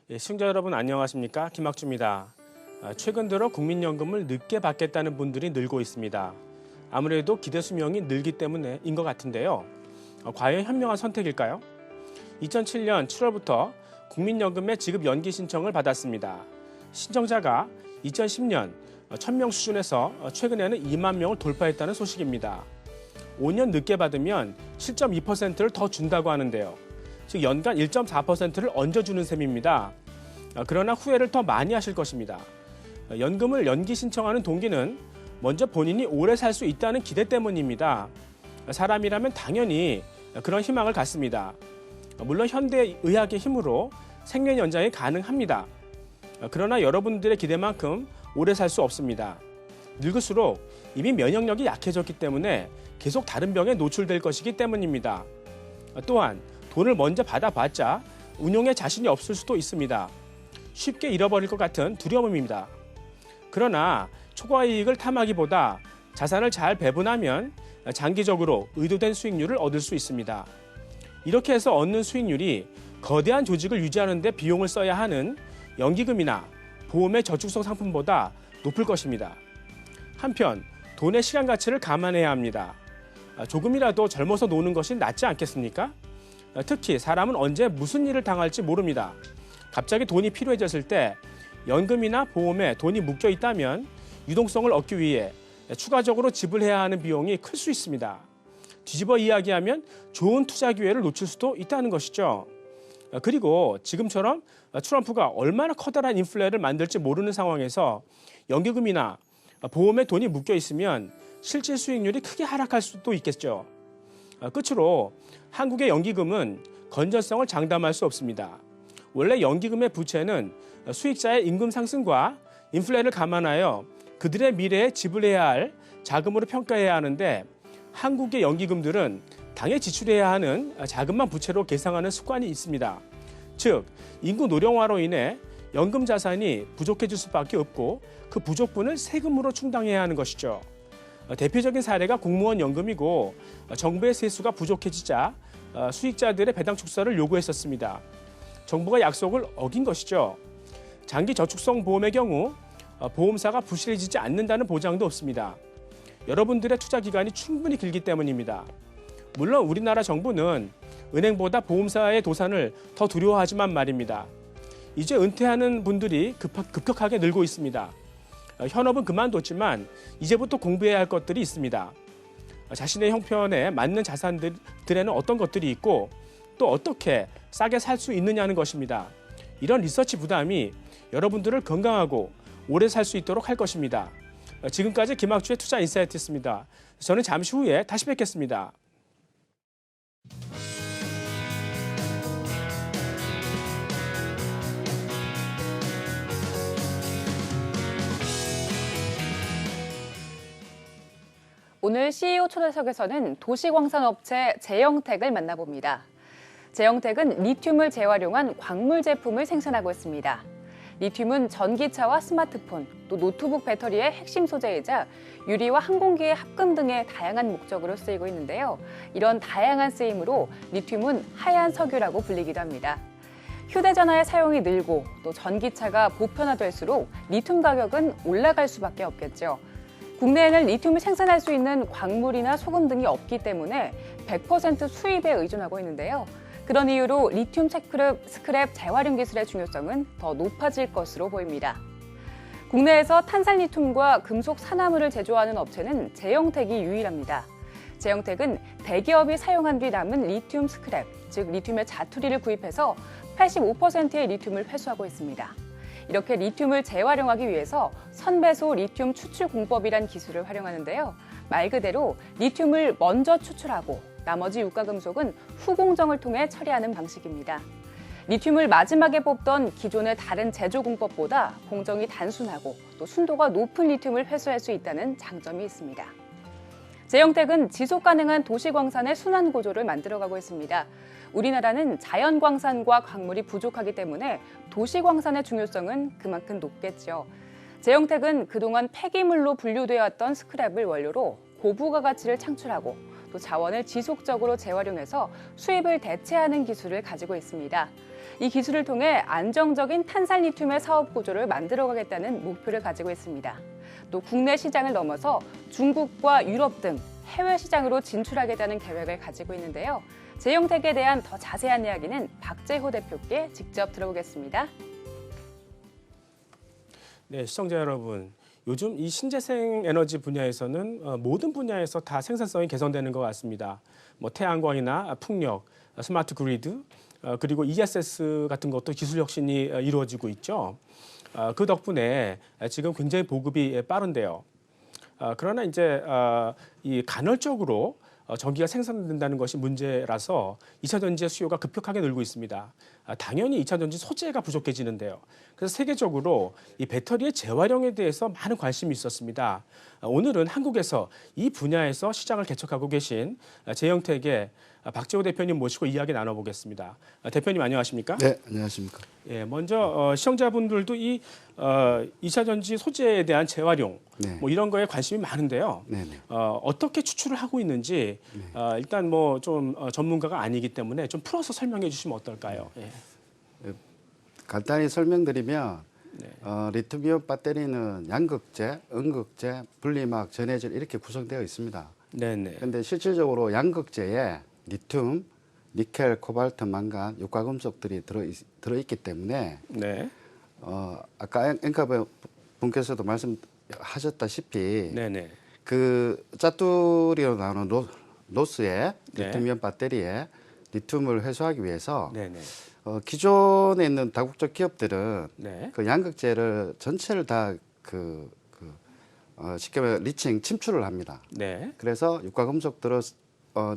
시청자 여러분 안녕하십니까? 김학주입니다. 최근 들어 국민연금을 늦게 받겠다는 분들이 늘고 있습니다. 아무래도 기대 수명이 늘기 때문인 것 같은데요. 과연 현명한 선택일까요? 2007년 7월부터 국민연금의 지급 연기 신청을 받았습니다. 신청자가 2010년 1000명 수준에서 최근에는 2만 명을 돌파했다는 소식입니다. 5년 늦게 받으면 7.2%를 더 준다고 하는데요. 즉 연간 1.4%를 얹어주는 셈입니다. 그러나 후회를 더 많이 하실 것입니다. 연금을 연기 신청하는 동기는 먼저 본인이 오래 살 수 있다는 기대 때문입니다. 사람이라면 당연히 그런 희망을 갖습니다. 물론 현대의학의 힘으로 생명 연장이 가능합니다. 그러나 여러분들의 기대만큼 오래 살 수 없습니다. 늙을수록 이미 면역력이 약해졌기 때문에 계속 다른 병에 노출될 것이기 때문입니다. 또한 돈을 먼저 받아봤자 운용에 자신이 없을 수도 있습니다. 쉽게 잃어버릴 것 같은 두려움입니다. 그러나 초과 이익을 탐하기보다 자산을 잘 배분하면 장기적으로 의도된 수익률을 얻을 수 있습니다. 이렇게 해서 얻는 수익률이 거대한 조직을 유지하는 데 비용을 써야 하는 연기금이나 보험의 저축성 상품보다 높을 것입니다. 한편 돈의 시간 가치를 감안해야 합니다. 조금이라도 젊어서 노는 것이 낫지 않겠습니까? 특히 사람은 언제 무슨 일을 당할지 모릅니다. 갑자기 돈이 필요해졌을 때 연금이나 보험에 돈이 묶여 있다면 유동성을 얻기 위해 추가적으로 지불해야 하는 비용이 클 수 있습니다. 뒤집어 이야기하면 좋은 투자 기회를 놓칠 수도 있다는 것이죠. 그리고 지금처럼 트럼프가 얼마나 커다란 인플레를 만들지 모르는 상황에서 연기금이나 보험에 돈이 묶여 있으면 실질 수익률이 크게 하락할 수도 있겠죠. 끝으로 한국의 연기금은 건전성을 장담할 수 없습니다. 원래 연기금의 부채는 수익자의 임금 상승과 인플레를 감안하여 그들의 미래에 지불해야 할 자금으로 평가해야 하는데 한국의 연기금들은 당에 지출해야 하는 자금만 부채로 계상하는 습관이 있습니다. 즉 인구 노령화로 인해 연금 자산이 부족해질 수밖에 없고 그 부족분을 세금으로 충당해야 하는 것이죠. 대표적인 사례가 공무원 연금이고 정부의 세수가 부족해지자 수익자들의 배당 축소를 요구했었습니다. 정부가 약속을 어긴 것이죠. 장기 저축성 보험의 경우 보험사가 부실해지지 않는다는 보장도 없습니다. 여러분들의 투자 기간이 충분히 길기 때문입니다. 물론 우리나라 정부는 은행보다 보험사의 도산을 더 두려워하지만 말입니다. 이제 은퇴하는 분들이 급격하게 늘고 있습니다. 현업은 그만뒀지만 이제부터 공부해야 할 것들이 있습니다. 자신의 형편에 맞는 자산들에는 어떤 것들이 있고 또 어떻게 싸게 살 수 있느냐는 것입니다. 이런 리서치 부담이 여러분들을 건강하고 오래 살 수 있도록 할 것입니다. 지금까지 김학주의 투자 인사이트였습니다. 저는 잠시 후에 다시 뵙겠습니다. 오늘 CEO 초대석에서는 도시광산업체 제영택을 만나봅니다. 제영택은 리튬을 재활용한 광물 제품을 생산하고 있습니다. 리튬은 전기차와 스마트폰, 또 노트북 배터리의 핵심 소재이자 유리와 항공기의 합금 등의 다양한 목적으로 쓰이고 있는데요. 이런 다양한 쓰임으로 리튬은 하얀 석유라고 불리기도 합니다. 휴대전화의 사용이 늘고 또 전기차가 보편화될수록 리튬 가격은 올라갈 수밖에 없겠죠. 국내에는 리튬을 생산할 수 있는 광물이나 소금 등이 없기 때문에 100% 수입에 의존하고 있는데요. 그런 이유로 리튬 스크랩 재활용 기술의 중요성은 더 높아질 것으로 보입니다. 국내에서 탄산 리튬과 금속 산화물을 제조하는 업체는 제영택이 유일합니다. 제영택은 대기업이 사용한 뒤 남은 리튬 스크랩, 즉 리튬의 자투리를 구입해서 85%의 리튬을 회수하고 있습니다. 이렇게 리튬을 재활용하기 위해서 선배소 리튬 추출 공법이란 기술을 활용하는데요. 말 그대로 리튬을 먼저 추출하고 나머지 유가금속은 후공정을 통해 처리하는 방식입니다. 리튬을 마지막에 뽑던 기존의 다른 제조 공법보다 공정이 단순하고 또 순도가 높은 리튬을 회수할 수 있다는 장점이 있습니다. 제영택은 지속 가능한 도시광산의 순환 구조를 만들어가고 있습니다. 우리나라는 자연광산과 광물이 부족하기 때문에 도시광산의 중요성은 그만큼 높겠죠. 제영택은 그동안 폐기물로 분류되어 왔던 스크랩을 원료로 고부가 가치를 창출하고 또 또 자원을 지속적으로 재활용해서 수입을 대체하는 기술을 가지고 있습니다. 이 기술을 통해 안정적인 탄산 리튬의 사업 구조를 만들어가겠다는 목표를 가지고 있습니다. 또 국내 시장을 넘어서 중국과 유럽 등 해외 시장으로 진출하겠다는 계획을 가지고 있는데요. 제형택에 대한 더 자세한 이야기는 박재호 대표께 직접 들어보겠습니다. 네, 시청자 여러분. 요즘 이 신재생 에너지 분야에서는 모든 분야에서 다 생산성이 개선되는 것 같습니다. 뭐 태양광이나 풍력, 스마트 그리드, 그리고 ESS 같은 것도 기술 혁신이 이루어지고 있죠. 그 덕분에 지금 굉장히 보급이 빠른데요. 그러나 이제 이 간헐적으로 전기가 생산된다는 것이 문제라서 2차 전지의 수요가 급격하게 늘고 있습니다. 당연히 2차 전지 소재가 부족해지는데요. 그래서 세계적으로 이 배터리의 재활용에 대해서 많은 관심이 있었습니다. 오늘은 한국에서 이 분야에서 시장을 개척하고 계신 제형택의 박재호 대표님 모시고 이야기 나눠보겠습니다. 대표님 안녕하십니까? 네, 안녕하십니까? 예, 먼저 시청자분들도 이 2차 전지 소재에 대한 재활용 네. 뭐 이런 거에 관심이 많은데요. 네네. 어떻게 추출을 하고 있는지 일단 뭐 좀 전문가가 아니기 때문에 좀 풀어서 설명해 주시면 어떨까요? 예. 간단히 설명드리면 네. 리튬이온 배터리는 양극재, 음극재, 분리막, 전해질 이렇게 구성되어 있습니다. 네네. 그런데 실질적으로 양극재에 리튬, 니켈, 코발트, 망간, 유가금속들이 들어있기 때문에 네. 아까 앵커 분께서도 말씀하셨다시피 네네. 그 짜투리로 나오는 노스의 네. 리튬이온 배터리에 리튬을 회수하기 위해서 네네. 기존에 있는 다국적 기업들은 네. 그 양극재를 전체를 다 쉽게 말해 리칭 침출을 합니다. 네. 그래서 유가금속들은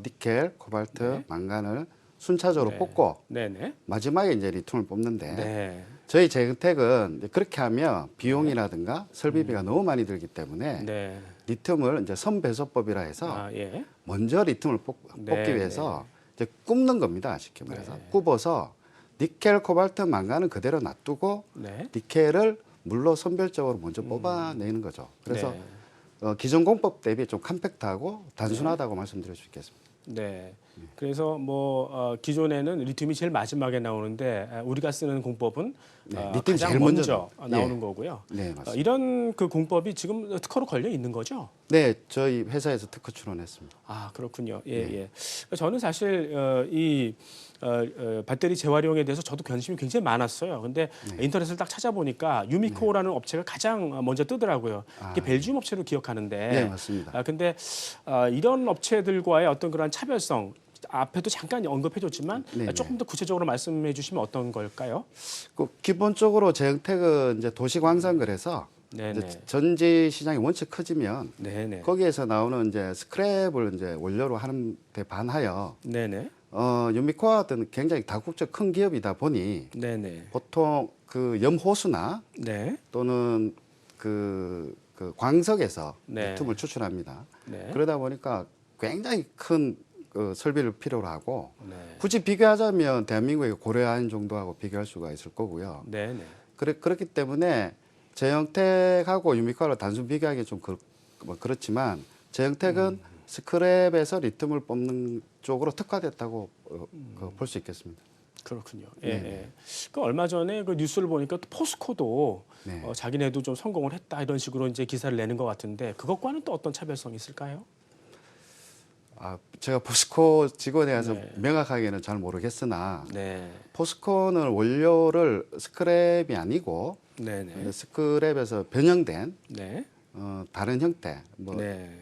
니켈, 코발트, 네. 망간을 순차적으로 네. 뽑고 네네. 마지막에 이제 리튬을 뽑는데 네. 저희 제형택은 그렇게 하면 비용이라든가 설비비가 너무 많이 들기 때문에 네. 리튬을 이제 선배소법이라 해서 아, 예. 먼저 리튬을 네, 뽑기 위해서 이제 굽는 겁니다. 쉽게 말해서 네. 굽어서 니켈, 코발트, 망간은 그대로 놔두고 네. 니켈을 물로 선별적으로 먼저 뽑아내는 거죠. 그래서 네. 기존 공법 대비 좀 컴팩트하고 단순하다고 말씀드릴 수 있겠습니다. 네. 그래서 뭐 기존에는 리튬이 제일 마지막에 나오는데 우리가 쓰는 공법은 네, 리튬 가장 제일 먼저 먼저 나오는 예. 거고요. 네, 맞습니다. 이런 그 공법이 지금 특허로 걸려 있는 거죠? 네, 저희 회사에서 특허 출원했습니다. 아, 그렇군요. 예, 예. 저는 사실 이 배터리 재활용에 대해서 저도 관심이 굉장히 많았어요. 근데 인터넷을 딱 찾아보니까 유미코라는 업체가 가장 먼저 뜨더라고요. 이게 벨기움 업체로 기억하는데. 네, 맞습니다. 근데 이런 업체들과의 어떤 그런 차별성 앞에도 잠깐 언급해줬지만 네네. 조금 더 구체적으로 말씀해 주시면 어떤 걸까요? 기본적으로 제형택은 이제 도시광산거래서 네네. 이제 전지 시장이 원체 커지면 네네. 거기에서 나오는 이제 스크랩을 이제 원료로 하는 데 반하여 네네. 유미코와 같은 굉장히 다국적 큰 기업이다 보니 네네. 보통 그 염호수나 네. 또는 그 광석에서 네. 리튬을 추출합니다. 네. 그러다 보니까 굉장히 큰 설비를 필요로 하고 네. 굳이 비교하자면 대한민국의 고려아연 정도하고 비교할 수가 있을 거고요. 네네. 그렇기 때문에 제형택하고 유미코를 단순 비교하기 좀 그렇지만 제형택은 스크랩에서 리튬을 뽑는 쪽으로 특화됐다고 볼 수 있겠습니다. 그렇군요. 예, 예. 그 얼마 전에 그 뉴스를 보니까 또 포스코도 네. 자기네도 좀 성공을 했다 이런 식으로 이제 기사를 내는 것 같은데 그것과는 또 어떤 차별성이 있을까요? 제가 포스코 직원이라서 네. 명확하게는 잘 모르겠으나 네, 포스코는 원료를 스크랩이 아니고 네네, 스크랩에서 변형된 네, 다른 형태, 뭐 네,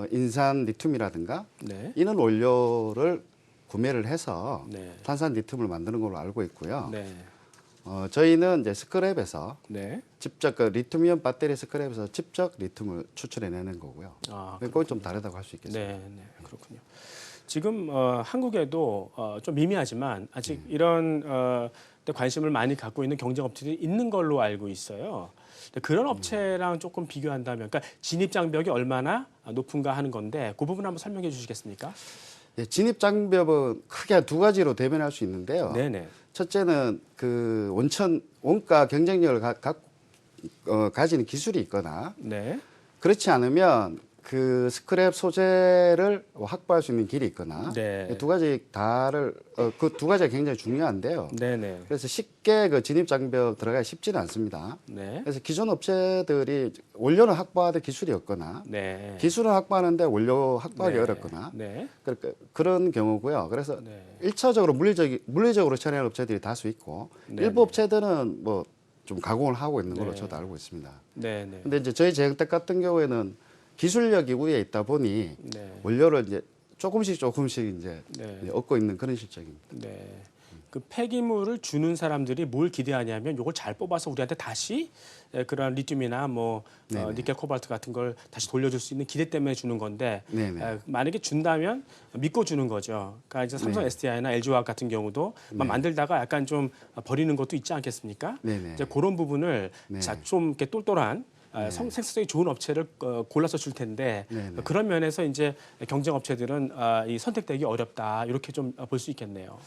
인산 리튬이라든가 네, 이런 원료를 구매를 해서 네, 탄산 리튬을 만드는 걸로 알고 있고요. 네, 저희는 이제 스크랩에서 네. 직접 그 리튬이온 배터리 스크랩에서 직접 리튬을 추출해내는 거고요. 아, 그건 좀 다르다고 할 수 있겠습니다. 네, 네, 그렇군요. 지금 한국에도 좀 미미하지만 아직 이런 데 관심을 많이 갖고 있는 경쟁 업체들이 있는 걸로 알고 있어요. 근데 그런 업체랑 조금 비교한다면, 그러니까 진입 장벽이 얼마나 높은가 하는 건데 그 부분 한번 설명해 주시겠습니까? 예, 진입 장벽은 크게 두 가지로 대변할 수 있는데요. 네네. 첫째는 그 원가 경쟁력을 가지는 기술이 있거나 네. 그렇지 않으면 그 스크랩 소재를 확보할 수 있는 길이 있거나 네. 두 가지 다를 그 두 가지가 굉장히 중요한데요. 네네. 그래서 쉽게 그 진입 장벽 들어가기 쉽지는 않습니다. 네. 그래서 기존 업체들이 원료는 확보하되 기술이 없거나 네. 기술은 확보하는데 원료 확보하기 네. 어렵거나 네. 그런 경우고요. 그래서 네. 일차적으로 물리적으로 처리하는 업체들이 다수 있고 네, 일부 업체들은 뭐 좀 가공을 하고 있는 걸로 네. 저도 알고 있습니다. 네. 네. 근데 이제 저희 제형택 같은 경우에는 기술력이 위에 있다 보니 네. 원료를 이제 조금씩 이제 네. 얻고 있는 그런 실정입니다. 네. 그 폐기물을 주는 사람들이 뭘 기대하냐면 이걸 잘 뽑아서 우리한테 다시 그런 리튬이나 뭐 네네. 니켈 코발트 같은 걸 다시 돌려줄 수 있는 기대 때문에 주는 건데 네네. 만약에 준다면 믿고 주는 거죠. 그러니까 이제 삼성 네. SDI나 LG화학 같은 경우도 막 만들다가 약간 좀 버리는 것도 있지 않겠습니까? 네네. 이제 그런 부분을 네. 좀 이렇게 똘똘한 생산성이 좋은 업체를 골라서 줄 텐데 네네. 그런 면에서 이제 경쟁 업체들은 이 선택되기 어렵다 이렇게 좀 볼 수 있겠네요.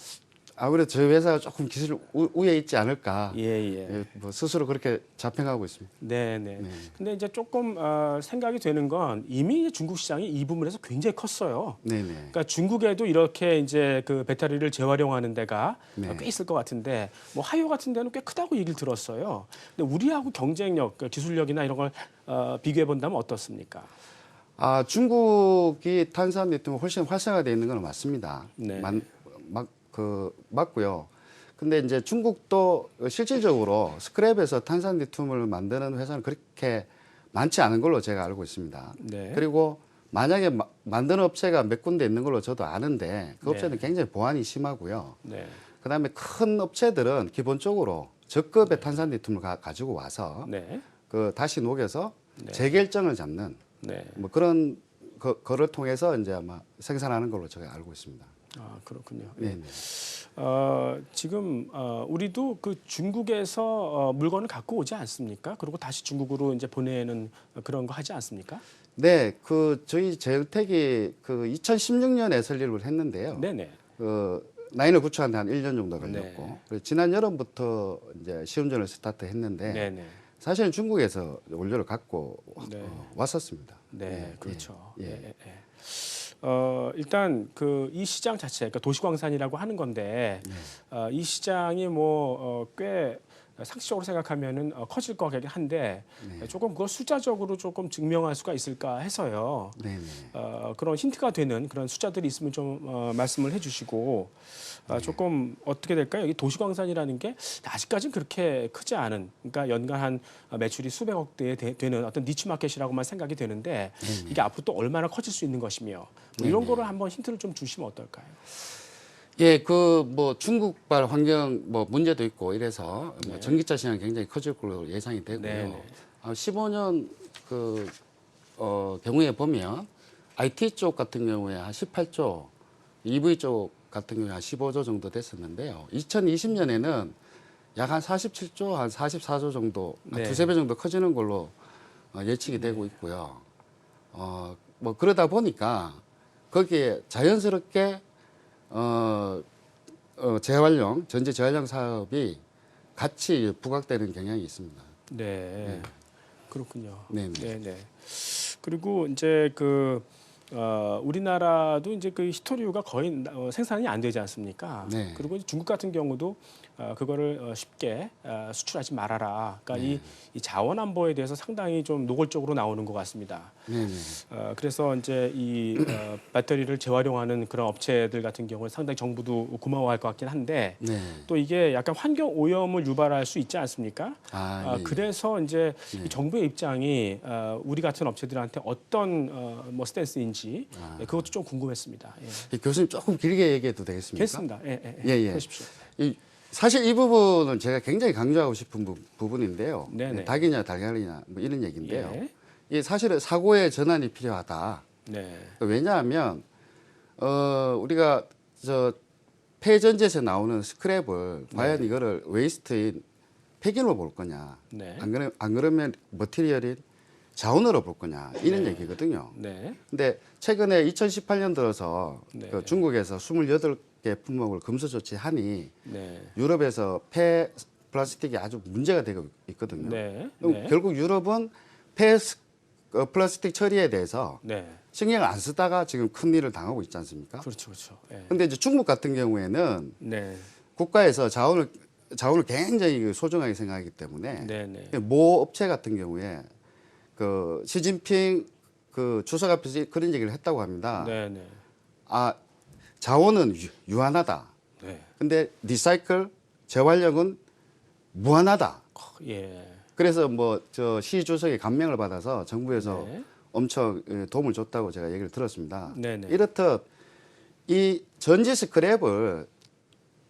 아무래도 저희 회사가 조금 기술 우위에 있지 않을까. 예, 예. 예, 뭐 스스로 그렇게 자평하고 있습니다. 네, 네. 네. 근데 이제 조금 생각이 되는 건 이미 중국 시장이 이 부분에서 굉장히 컸어요. 네네. 그러니까 중국에도 이렇게 이제 그 배터리를 재활용하는 데가 네. 꽤 있을 것 같은데 뭐 하이오 같은 데는 꽤 크다고 얘기를 들었어요. 근데 우리하고 경쟁력, 그 기술력이나 이런 걸 비교해 본다면 어떻습니까? 아, 중국이 탄산 리튬이 훨씬 활성화되어 있는 건 맞습니다. 네. 맞고요. 근데 이제 중국도 실질적으로 스크랩에서 탄산 리튬을 만드는 회사는 그렇게 많지 않은 걸로 제가 알고 있습니다. 네. 그리고 만약에 만드는 업체가 몇 군데 있는 걸로 저도 아는데 그 업체는 굉장히 보안이 심하고요. 네. 그다음에 큰 업체들은 기본적으로 저급의 탄산 리튬을 가지고 와서 네. 그 다시 녹여서 네. 재결정을 잡는 네. 뭐 그런 거를 통해서 이제 아마 생산하는 걸로 제가 알고 있습니다. 아, 그렇군요. 네. 지금 우리도 그 중국에서 물건을 갖고 오지 않습니까? 그리고 다시 중국으로 이제 보내는 그런 거 하지 않습니까? 네, 그 저희 제휴택이 그 2016년에 설립을 했는데요. 네네. 그 라인을 구축하는데 한 1년 정도 걸렸고 네. 그리고 지난 여름부터 이제 시운전을 스타트했는데 네네. 사실은 중국에서 원료를 갖고 네. 왔었습니다. 네, 예, 그렇죠. 예, 예. 예. 일단 그 이 시장 자체, 그러니까 도시광산이라고 하는 건데 이 시장이 꽤 상식적으로 생각하면은 커질 것 같긴 한데 조금 그걸 숫자적으로 조금 증명할 수가 있을까 해서요. 네, 그런 힌트가 되는 그런 숫자들이 있으면 좀 말씀을 해주시고 조금 어떻게 될까요? 이 도시광산이라는 게 아직까지는 그렇게 크지 않은, 그러니까 연간 한 매출이 수백억 대 되는 어떤 니치 마켓이라고만 생각이 되는데 이게 앞으로 또 얼마나 커질 수 있는 것이며 뭐 이런 거를 한번 힌트를 좀 주시면 어떨까요? 예, 그 뭐 중국발 환경 뭐 문제도 있고 이래서 뭐 네. 전기차 시장 이 굉장히 커질 걸로 예상이 되고요. 네, 네. 15년 그 경우에 보면 IT 쪽 같은 경우에 한 18조, EV 쪽 같은 경우에 한 15조 정도 됐었는데요. 2020년에는 약 한 47조, 한 44조 정도, 한 네. 두세 배 정도 커지는 걸로 예측이 되고 있고요. 뭐 그러다 보니까 거기에 자연스럽게 재활용, 전지 재활용 사업이 같이 부각되는 경향이 있습니다. 네, 그렇군요. 네, 네, 네. 그리고 이제 우리나라도 이제 그 히토류가 거의 생산이 안 되지 않습니까? 네. 그리고 중국 같은 경우도 그거를 쉽게 수출하지 말아라. 그러니까 이 자원 안보에 대해서 상당히 좀 노골적으로 나오는 것 같습니다. 네, 그래서 이제 이 배터리를 재활용하는 그런 업체들 같은 경우는 상당히 정부도 고마워할 것 같긴 한데 네. 또 이게 약간 환경 오염을 유발할 수 있지 않습니까? 예. 그래서 이제 이 정부의 입장이 우리 같은 업체들한테 어떤 뭐 스탠스인지 그것도 좀 궁금했습니다. 예. 교수님 조금 길게 얘기해도 되겠습니까? 됐습니다. 예. 하십시오. 사실 이 부분은 제가 굉장히 강조하고 싶은 부분인데요. 네네. 닭이냐 달걀이냐 뭐 이런 얘기인데요. 예. 이게 사실은 사고의 전환이 필요하다. 네. 왜냐하면 우리가 폐전지에서 나오는 스크랩을 과연 이거를 웨이스트인 폐기물로 볼 거냐, 네. 안 그러면 머티리얼인 자원으로 볼 거냐 이런 얘기거든요. 네. 근데 최근에 2018년 들어서 네. 그 중국에서 28개 품목을 금수 조치하니 네. 유럽에서 폐 플라스틱이 아주 문제가 되고 있거든요. 네. 그럼 네. 결국 유럽은 폐 플라스틱 처리에 대해서 네. 신경을 안 쓰다가 지금 큰 일을 당하고 있지 않습니까? 그렇죠, 그렇죠. 예. 근데 이제 중국 같은 경우에는 네, 국가에서 자원을 굉장히 소중하게 생각하기 때문에 네, 네. 모 업체 같은 경우에 그 시진핑 그 주석 앞에서 그런 얘기를 했다고 합니다. 네, 네. 아, 자원은 유한하다. 네. 근데 리사이클 재활용은 무한하다. 예. 그래서 뭐 저 시 주석의 감명을 받아서 정부에서 네. 엄청 도움을 줬다고 제가 얘기를 들었습니다. 네네. 이렇듯 이 전지 스크랩을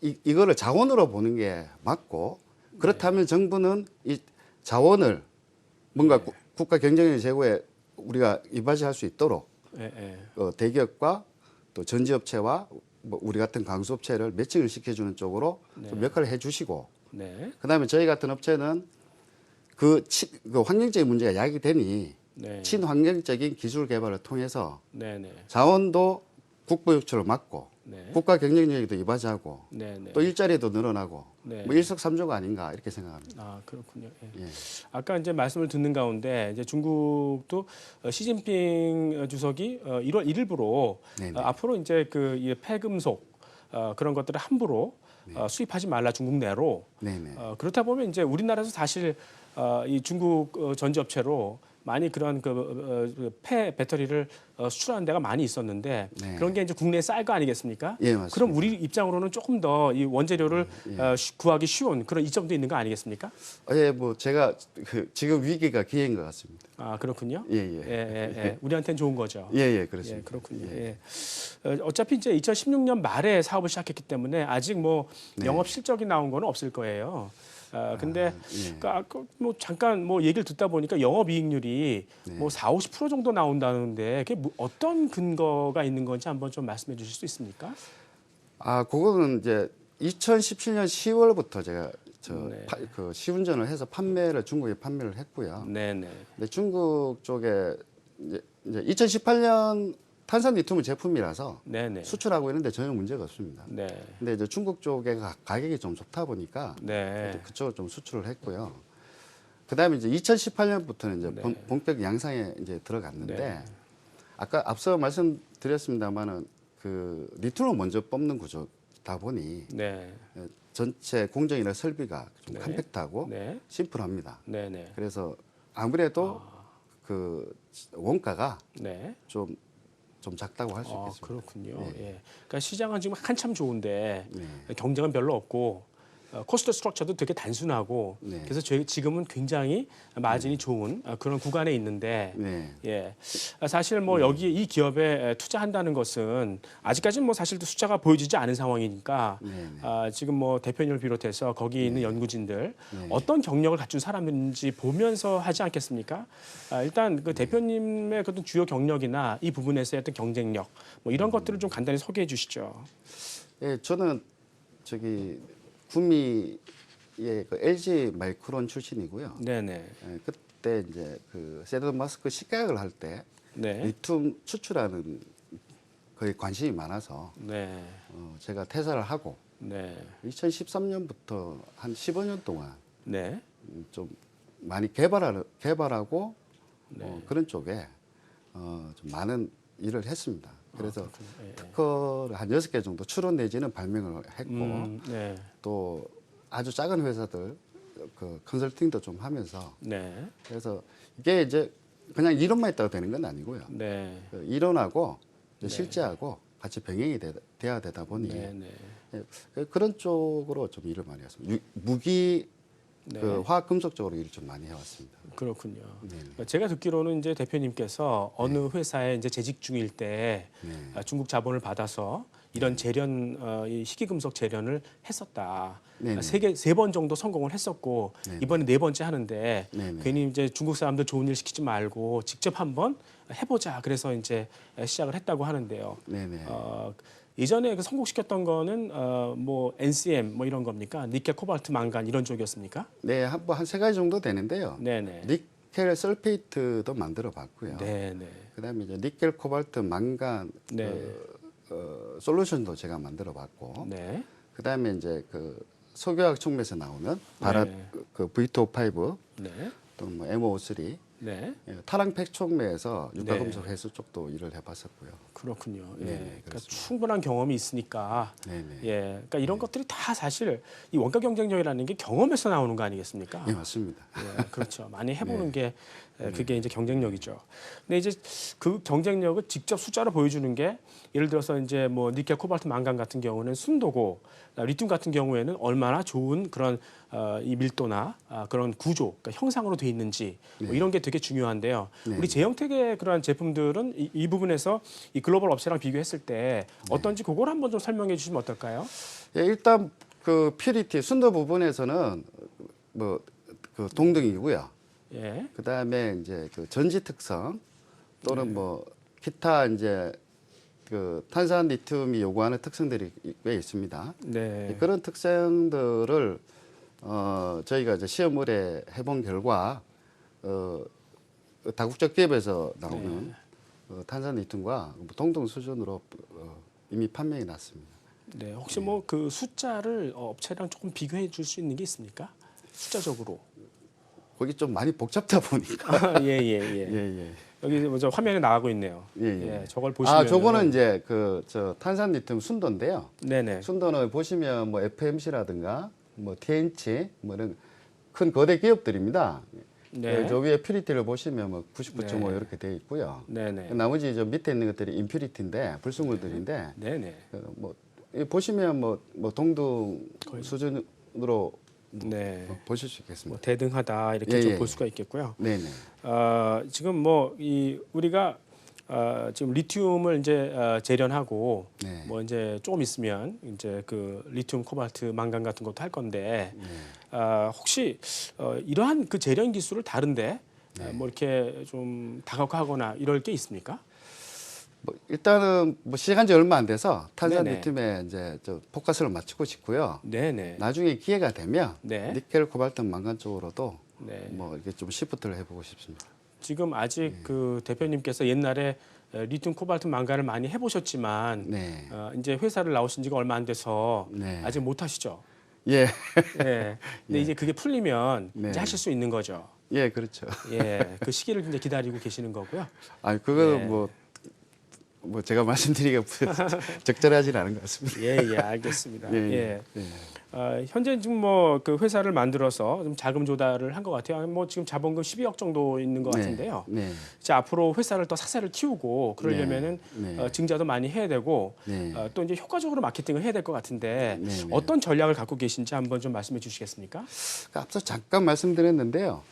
이거를 자원으로 보는 게 맞고 그렇다면 정부는 이 자원을 뭔가 국가 경쟁력 제고에 우리가 이바지할 수 있도록 예, 예. 대기업과 또 전지업체와 뭐 우리 같은 강수업체를 매칭을 시켜주는 쪽으로 좀 역할을 해주시고 네. 그다음에 저희 같은 업체는 그 환경적인 문제가 야기되니 네. 친환경적인 기술 개발을 통해서 네, 네. 자원도 국부 유출을 막고 네. 국가 경쟁력에도 이바지하고 네, 네. 또 일자리도 늘어나고 네. 뭐 일석삼조가 아닌가 이렇게 생각합니다. 아, 그렇군요. 예. 예. 아까 이제 말씀을 듣는 가운데 이제 중국도 시진핑 주석이 1월 1일부로 네네. 앞으로 이제 그 이 폐금속 그런 것들을 함부로 수입하지 말라 중국 내로. 네네. 그렇다 보면 이제 우리나라에서 사실 이 중국 전지업체로 많이 그런 폐 배터리를 수출하는 데가 많이 있었는데 네. 그런 게 이제 국내에 쌀 거 아니겠습니까? 예, 맞습니다. 그럼 우리 입장으로는 조금 더 이 원재료를 구하기 쉬운 그런 이점도 있는 거 아니겠습니까? 예, 뭐 제가 지금 위기가 기회인 것 같습니다. 아, 그렇군요. 예, 예. 예. 우리한테는 좋은 거죠. 예, 예, 예, 그렇습니다. 그렇군요. 예. 어차피 이제 2016년 말에 사업을 시작했기 때문에 아직 뭐 네. 영업 실적이 나온 거는 없을 거예요. 근데 예. 뭐 잠깐 뭐 얘기를 듣다 보니까 영업이익률이 네. 뭐 40~50% 정도 나온다는데 그게 어떤 근거가 있는 건지 한번 좀 말씀해 주실 수 있습니까? 아, 그거는 이제 2017년 10월부터 제가 네. 그 시운전을 해서 중국에 판매를 했고요. 네네. 근데 중국 쪽에 이제 2018년 탄산리튬 제품이라서 네네. 수출하고 있는데 전혀 문제가 없습니다. 네. 근데 이제 중국 쪽에 가격이 좀 좋다 보니까 네. 그쪽으로 좀 수출을 했고요. 그다음에 이제 2018년부터는 이제 네. 본격 양상에 이제 들어갔는데 네. 아까 앞서 말씀드렸습니다만은 그 리튬을 먼저 뽑는 구조다 보니 네. 전체 공정이나 설비가 좀 네. 컴팩트하고 네. 심플합니다. 네네. 그래서 아무래도 그 원가가 네. 좀 작다고 할 수 있겠습니다. 그렇군요. 네. 예. 그러니까 시장은 지금 한참 좋은데 네. 경쟁은 별로 없고 코스트 스트럭처도 되게 단순하고 네. 그래서 지금은 굉장히 마진이 좋은 그런 구간에 있는데 네. 예. 사실 뭐 여기 이 기업에 투자한다는 것은 아직까지는 뭐 사실 숫자가 보여지지 않은 상황이니까 네. 지금 뭐 대표님을 비롯해서 거기 있는 연구진들 네. 어떤 경력을 갖춘 사람인지 보면서 하지 않겠습니까? 일단 그 대표님의 그 주요 경력이나 이 부분에서의 어떤 경쟁력 뭐 이런 것들을 좀 간단히 소개해 주시죠. 예, 저는 저기 구미의 그 LG 마이크론 출신이고요. 네네. 예, 그때 이제 그 셀런 마스크 시가약을 할 때 네. 리튬 추출하는 거에 관심이 많아서 네. 제가 퇴사를 하고 네. 2013년부터 한 15년 동안 네. 좀 많이 개발하고 네. 그런 쪽에 좀 많은 일을 했습니다. 그래서 그렇군요. 예, 예. 특허를 한 6개 정도 추론 내지는 발명을 했고 네. 또 아주 작은 회사들 그 컨설팅도 좀 하면서 네. 그래서 이게 이제 그냥 이론만 있다고 되는 건 아니고요. 네. 그 이론하고 이제 실제하고 같이 병행이 돼야 되다 보니 네. 네. 예, 그런 쪽으로 좀 일을 많이 했습니다. 무기 네. 그 화학 금속 쪽으로 일을 좀 많이 해왔습니다. 그렇군요. 네. 제가 듣기로는 이제 대표님께서 어느 회사에 이제 재직 중일 때 네. 중국 자본을 받아서 이런 재련, 이 희귀금속 재련을 했었다. 네네. 세 번 정도 성공을 했었고 네네. 이번에 네 번째 하는데 네네. 괜히 이제 중국 사람들 좋은 일 시키지 말고 직접 한번 해보자. 그래서 이제 시작을 했다고 하는데요. 네네. 예전에 그 성공시켰던 거는 뭐 NCM 뭐 이런 겁니까? 니켈, 코발트, 망간 이런 쪽이었습니까? 네, 한 세 가지 정도 되는데요. 네네. 니켈 설페이트도 만들어 봤고요. 네네. 그다음에 이제 니켈, 코발트, 망간 네. 솔루션도 제가 만들어 봤고. 네. 그다음에 이제 그 석유화학 촉매에서 나오는 바랏 네. 그 V2O5 네. 또 뭐 MO3 네. 타랑팩 촉매에서 네. 유가금속 회수 쪽도 일을 해봤었고요. 그렇군요. 예. 네, 그러니까 그렇습니다. 충분한 경험이 있으니까 네네. 예. 그러니까 이런 것들이 다 사실 이 원가 경쟁력이라는 게 경험에서 나오는 거 아니겠습니까? 예, 맞습니다. 예, 그렇죠. 많이 해보는 게 그게 네. 이제 경쟁력이죠. 근데 이제 그 경쟁력을 직접 숫자로 보여주는 게 예를 들어서 이제 뭐 니켈, 코발트, 망간 같은 경우는 순도고 리튬 같은 경우에는 얼마나 좋은 그런 이 밀도나 그런 구조, 그러니까 형상으로 돼 있는지 뭐 이런 게 되게 중요한데요. 네. 우리 제형택의 그러한 제품들은 이 부분에서 이 글로벌 업체랑 비교했을 때 어떤지 그걸 한번 좀 설명해 주시면 어떨까요? 예, 일단 그 퓨리티 순도 부분에서는 뭐 그 동등이고요. 예. 그 다음에 이제 그 전지 특성 또는 뭐 기타 이제 그 탄산 리튬이 요구하는 특성들이 꽤 있습니다. 네. 그런 특성들을 저희가 이제 시험을 해본 결과 다국적 기업에서 나오는 탄산 리튬과 동등 수준으로 이미 판명이 났습니다. 네. 혹시 뭐 그 숫자를 업체랑 조금 비교해 줄 수 있는 게 있습니까? 숫자적으로. 거기 좀 많이 복잡다 보니까. 예, 예, 예. 예, 예. 여기 먼저 화면에 나가고 있네요. 예, 예. 저걸 보시면 저거는 이제 저 탄산 리튬 순도인데요. 네네. 순도는 보시면 뭐 FMC라든가 뭐 TNT 뭐 이런 큰 거대 기업들입니다. 네. 저 위에 퓨리티를 보시면 뭐 99.5 네. 이렇게 되어 있고요. 네네. 나머지 저 밑에 있는 것들이 임퓨리티인데 불순물들인데 네네. 뭐 보시면 뭐 동등 수준으로 네. 보실 수 뭐 있겠습니다. 대등하다 이렇게 예, 좀 예. 볼 수가 있겠고요. 네네. 지금 뭐 이 우리가 지금 리튬을 이제 재련하고 네. 뭐 이제 조금 있으면 이제 그 리튬, 코발트, 망간 같은 것도 할 건데 혹시 이러한 그 재련 기술을 다른데 뭐 이렇게 좀 다각화하거나 이럴 게 있습니까? 뭐 일단은 뭐 시간이 얼마 안 돼서 탄산 네네. 리튬에 이제 저 포커스를 맞추고 싶고요. 네네. 나중에 기회가 되면 네. 니켈, 코발트, 망간 쪽으로도 네. 뭐 이렇게 좀 시프트를 해보고 싶습니다. 지금 아직 그 대표님께서 옛날에 리튬, 코발트, 망간을 많이 해보셨지만 네. 이제 회사를 나오신 지가 얼마 안 돼서 네. 아직 못 하시죠. 예, 예. 근데 이제 그게 풀리면 네. 이제 하실 수 있는 거죠. 예, 그렇죠. 예. 그 시기를 이제 기다리고 계시는 거고요. 아, 그거는 네. 뭐 제가 말씀드리기가 적절하지는 않은 것 같습니다. 예, 예, 알겠습니다. 예, 예. 예. 현재 지금 뭐 그 회사를 만들어서 좀 자금 조달을 한 것 같아요. 뭐 지금 자본금 12억 정도 있는 것 같은데요. 네. 이제 앞으로 회사를 더 사세를 키우고 그러려면은 네. 증자도 많이 해야 되고 네. 또 이제 효과적으로 마케팅을 해야 될 것 같은데 네, 네. 어떤 전략을 갖고 계신지 한번 좀 말씀해 주시겠습니까? 그러니까 앞서 잠깐 말씀드렸는데요.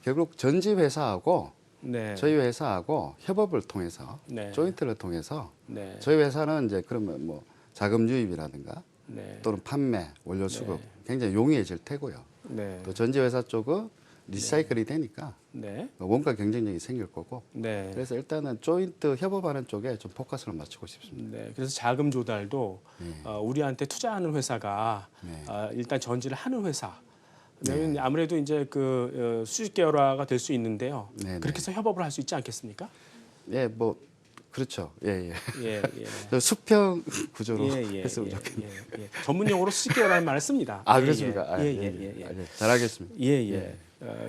결국 전지 회사하고 네. 저희 회사하고 협업을 통해서 네. 조인트를 통해서 네. 저희 회사는 이제 그러면 뭐 자금 유입이라든가 네. 또는 판매, 원료 수급 굉장히 용이해질 테고요. 네. 또 전지 회사 쪽은 리사이클이 되니까 네. 원가 경쟁력이 생길 거고. 네. 그래서 일단은 조인트 협업하는 쪽에 좀 포커스를 맞추고 싶습니다. 네, 그래서 자금 조달도 우리한테 투자하는 회사가 네. 일단 전지를 하는 회사. 왜냐하면 아무래도 이제 그 수직 계열화가 될 수 있는데요. 네, 네. 그렇게 해서 협업을 할 수 있지 않겠습니까? 예, 뭐 그렇죠. 예, 예. 예, 예. 저 수평 구조로 예, 했으면 좋겠네요. 예. 전문 용어로 수직 계열화는 말을 씁니다. 아, 예, 그렇습니까? 아, 예. 잘하겠습니다. 예.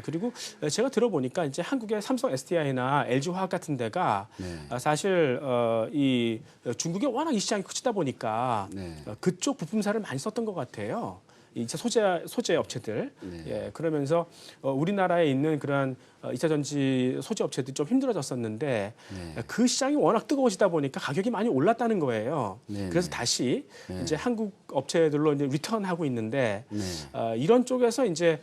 그리고 제가 들어보니까 이제 한국의 삼성 SDI나 LG화학 같은 데가 네. 사실 이 중국에 워낙 이 시장이 크다 보니까 네. 그쪽 부품사를 많이 썼던 것 같아요. 이 소재 업체들. 네. 예, 그러면서 우리나라에 있는 그런 2차 전지 소재 업체들이 좀 힘들어졌었는데 네. 그 시장이 워낙 뜨거워지다 보니까 가격이 많이 올랐다는 거예요. 네, 그래서 네. 다시 네. 이제 한국 업체들로 이제 리턴하고 있는데 네. 이런 쪽에서 이제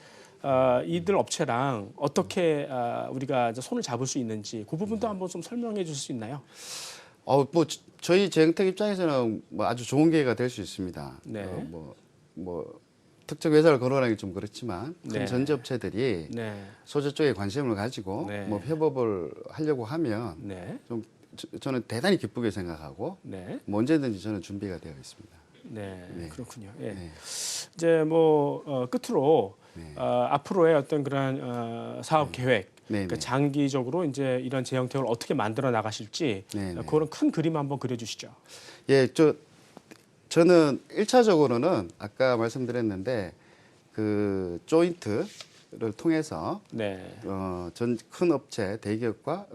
이들 업체랑 어떻게 우리가 이제 손을 잡을 수 있는지 그 부분도 한번 좀 설명해 줄 수 있나요? 뭐 저희 제형택 입장에서는 뭐 아주 좋은 기회가 될 수 있습니다. 네. 뭐 특정 회사를 거론하기 좀 그렇지만 큰 네. 전지업체들이 네, 소재 쪽에 관심을 가지고 네. 뭐 협업을 하려고 하면 네, 좀 저는 대단히 기쁘게 생각하고 네, 뭐 언제든지 저는 준비가 되어 있습니다. 네, 네. 그렇군요. 예. 네. 이제 뭐 끝으로 네. 앞으로의 어떤 그런 사업 계획, 네, 그러니까 네. 장기적으로 이제 이런 제형택을 어떻게 만들어 나가실지 네, 네. 그런 큰 그림 한번 그려주시죠. 예, 저는 1차적으로는 아까 말씀드렸는데 그 조인트 통해서 네. 전 큰 업체 대기업과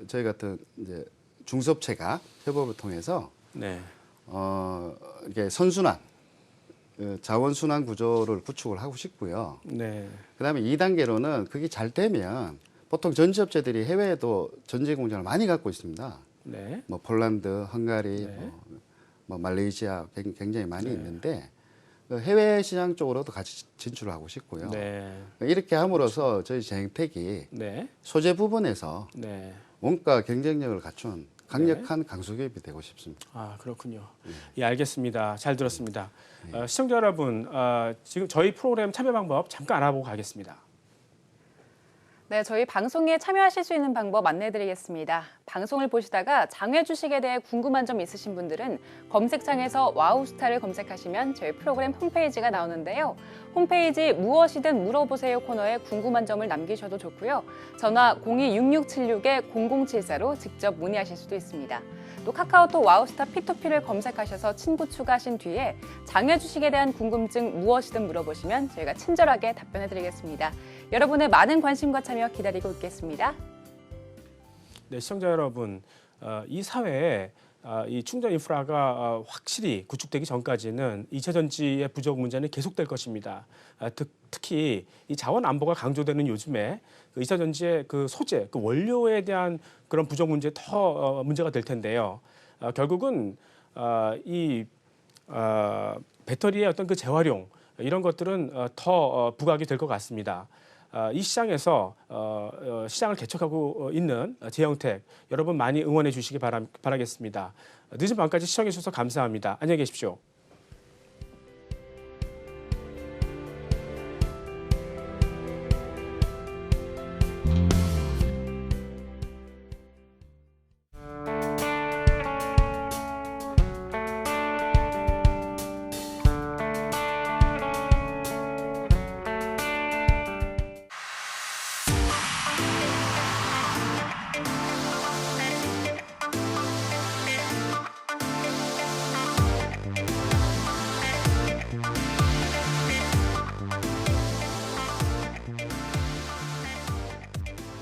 저희 같은 이제 중소업체가 협업을 통해서 네. 이게 선순환 자원 순환 구조를 구축을 하고 싶고요. 네. 그다음에 2단계로는 그게 잘 되면 보통 전지업체들이 해외에도 전지 공장을 많이 갖고 있습니다. 네. 뭐 폴란드, 헝가리, 네. 뭐 말레이시아 굉장히 많이 네. 있는데 그 해외 시장 쪽으로도 같이 진출을 하고 싶고요. 네. 이렇게 함으로써 저희 재행텍이 네. 소재 부분에서 네. 원가 경쟁력을 갖춘 강력한 강소기업이 되고 싶습니다. 아, 그렇군요. 예, 알겠습니다. 잘 들었습니다. 시청자 여러분, 지금 저희 프로그램 참여 방법 잠깐 알아보고 가겠습니다. 네, 저희 방송에 참여하실 수 있는 방법 안내드리겠습니다. 방송을 보시다가 장외 주식에 대해 궁금한 점 있으신 분들은 검색창에서 와우스타를 검색하시면 저희 프로그램 홈페이지가 나오는데요. 홈페이지 무엇이든 물어보세요 코너에 궁금한 점을 남기셔도 좋고요. 전화 02-6676-0074로 직접 문의하실 수도 있습니다. 또 카카오톡 와우스타 P2P를 검색하셔서 친구 추가하신 뒤에 장외 주식에 대한 궁금증 무엇이든 물어보시면 저희가 친절하게 답변해드리겠습니다. 여러분의 많은 관심과 참여 기다리고 있겠습니다. 네, 시청자 여러분, 이 사회에 이 충전 인프라가 확실히 구축되기 전까지는 2차 전지의 부족 문제는 계속될 것입니다. 특히 이 자원 안보가 강조되는 요즘에 그 2차 전지의 그 소재, 그 원료에 대한 그런 부족 문제 더 문제가 될 텐데요. 결국은 이 배터리의 어떤 그 재활용 이런 것들은 더 부각이 될 것 같습니다. 이 시장에서 시장을 개척하고 있는 제형텍 여러분 많이 응원해 주시기 바라겠습니다. 늦은 밤까지 시청해 주셔서 감사합니다. 안녕히 계십시오.